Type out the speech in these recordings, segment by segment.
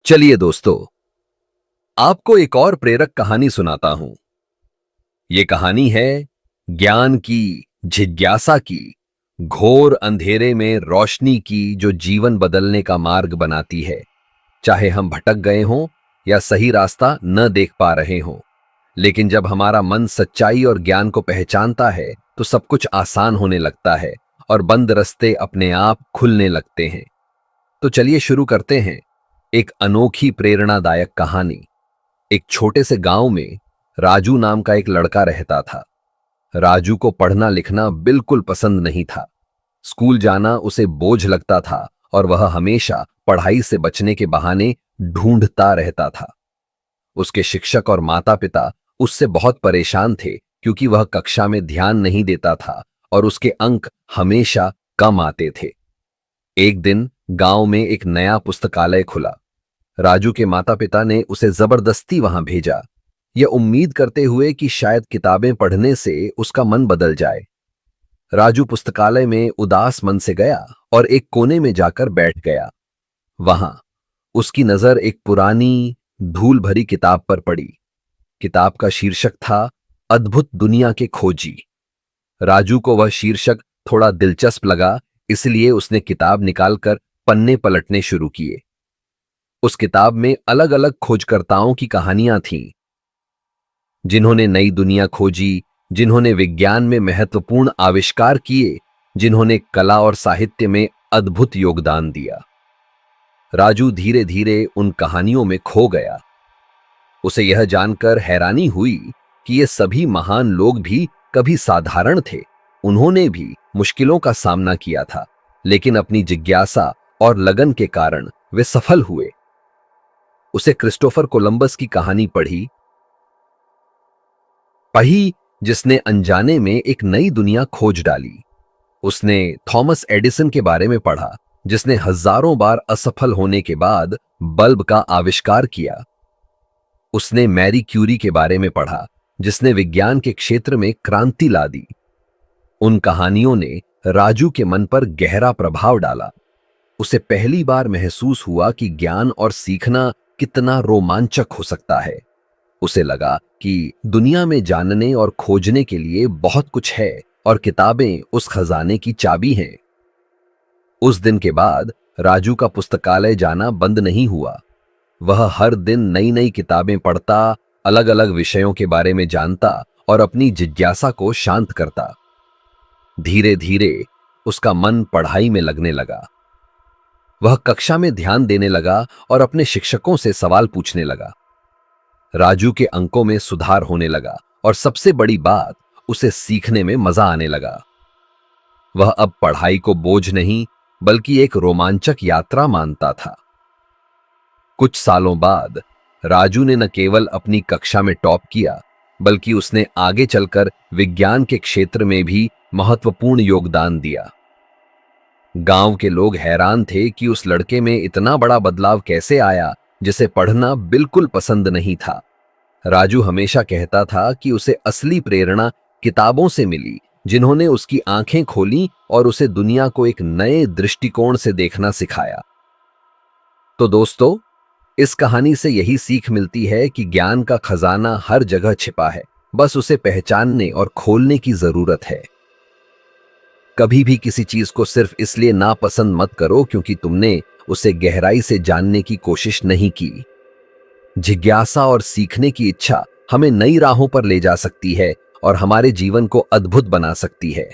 चलिए दोस्तों, आपको एक और प्रेरक कहानी सुनाता हूं। ये कहानी है ज्ञान की, जिज्ञासा की, घोर अंधेरे में रोशनी की जो जीवन बदलने का मार्ग बनाती है। चाहे हम भटक गए हों या सही रास्ता न देख पा रहे हों, लेकिन जब हमारा मन सच्चाई और ज्ञान को पहचानता है तो सब कुछ आसान होने लगता है और बंद रास्ते अपने आप खुलने लगते हैं। तो चलिए शुरू करते हैं एक अनोखी प्रेरणादायक कहानी। एक छोटे से गांव में राजू नाम का एक लड़का रहता था। राजू को पढ़ना लिखना बिल्कुल पसंद नहीं था। स्कूल जाना उसे बोझ लगता था और वह हमेशा पढ़ाई से बचने के बहाने ढूंढता रहता था। उसके शिक्षक और माता पिता उससे बहुत परेशान थे क्योंकि वह कक्षा में ध्यान नहीं देता था और उसके अंक हमेशा कम आते थे। एक दिन गांव में एक नया पुस्तकालय खुला। राजू के माता पिता ने उसे जबरदस्ती वहां भेजा, यह उम्मीद करते हुए कि शायद किताबें पढ़ने से उसका मन बदल जाए। राजू पुस्तकालय में उदास मन से गया और एक कोने में जाकर बैठ गया। वहां उसकी नजर एक पुरानी धूल भरी किताब पर पड़ी। किताब का शीर्षक था अद्भुत दुनिया के खोजी। राजू को वह शीर्षक थोड़ा दिलचस्प लगा, इसलिए उसने किताब निकालकर पन्ने पलटने शुरू किए। उस किताब में अलग अलग खोजकर्ताओं की कहानियां थीं, जिन्होंने नई दुनिया खोजी, जिन्होंने विज्ञान में महत्वपूर्ण आविष्कार किए, जिन्होंने कला और साहित्य में अद्भुत योगदान दिया। राजू धीरे धीरे उन कहानियों में खो गया। उसे यह जानकर हैरानी हुई कि ये सभी महान लोग भी कभी साधारण थे। उन्होंने भी मुश्किलों का सामना किया था, लेकिन अपनी जिज्ञासा और लगन के कारण वे सफल हुए। उसे क्रिस्टोफर कोलंबस की कहानी पढ़ी, जिसने अनजाने में एक नई दुनिया खोज डाली। उसने थॉमस एडिसन के बारे में पढ़ा, जिसने हजारों बार असफल होने के बाद बल्ब का आविष्कार किया। उसने मैरी क्यूरी के बारे में पढ़ा, जिसने विज्ञान के क्षेत्र में क्रांति ला दी। उन कहानियों ने राजू के मन पर गहरा प्रभाव डाला। उसे पहली बार महसूस हुआ कि ज्ञान और सीखना कितना रोमांचक हो सकता है। उसे लगा कि दुनिया में जानने और खोजने के लिए बहुत कुछ है और किताबें उस खजाने की चाबी हैं। उस दिन के बाद राजू का पुस्तकालय जाना बंद नहीं हुआ। वह हर दिन नई नई किताबें पढ़ता, अलग अलग विषयों के बारे में जानता और अपनी जिज्ञासा को शांत करता। धीरे धीरे उसका मन पढ़ाई में लगने लगा। वह कक्षा में ध्यान देने लगा और अपने शिक्षकों से सवाल पूछने लगा। राजू के अंकों में सुधार होने लगा और सबसे बड़ी बात, उसे सीखने में मजा आने लगा। वह अब पढ़ाई को बोझ नहीं बल्कि एक रोमांचक यात्रा मानता था। कुछ सालों बाद राजू ने न केवल अपनी कक्षा में टॉप किया, बल्कि उसने आगे चलकर विज्ञान के क्षेत्र में भी महत्वपूर्ण योगदान दिया। गांव के लोग हैरान थे कि उस लड़के में इतना बड़ा बदलाव कैसे आया, जिसे पढ़ना बिल्कुल पसंद नहीं था। राजू हमेशा कहता था कि उसे असली प्रेरणा किताबों से मिली, जिन्होंने उसकी आंखें खोली और उसे दुनिया को एक नए दृष्टिकोण से देखना सिखाया। तो दोस्तों, इस कहानी से यही सीख मिलती है कि ज्ञान का खजाना हर जगह छिपा है, बस उसे पहचानने और खोलने की जरूरत है। कभी भी किसी चीज को सिर्फ इसलिए नापसंद मत करो क्योंकि तुमने उसे गहराई से जानने की कोशिश नहीं की। जिज्ञासा और सीखने की इच्छा हमें नई राहों पर ले जा सकती है और हमारे जीवन को अद्भुत बना सकती है।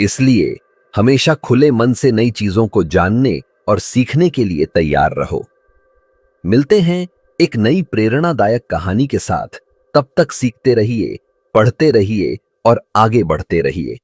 इसलिए हमेशा खुले मन से नई चीजों को जानने और सीखने के लिए तैयार रहो। मिलते हैं एक नई प्रेरणादायक कहानी के साथ। तब तक सीखते रहिए, पढ़ते रहिए और आगे बढ़ते रहिए।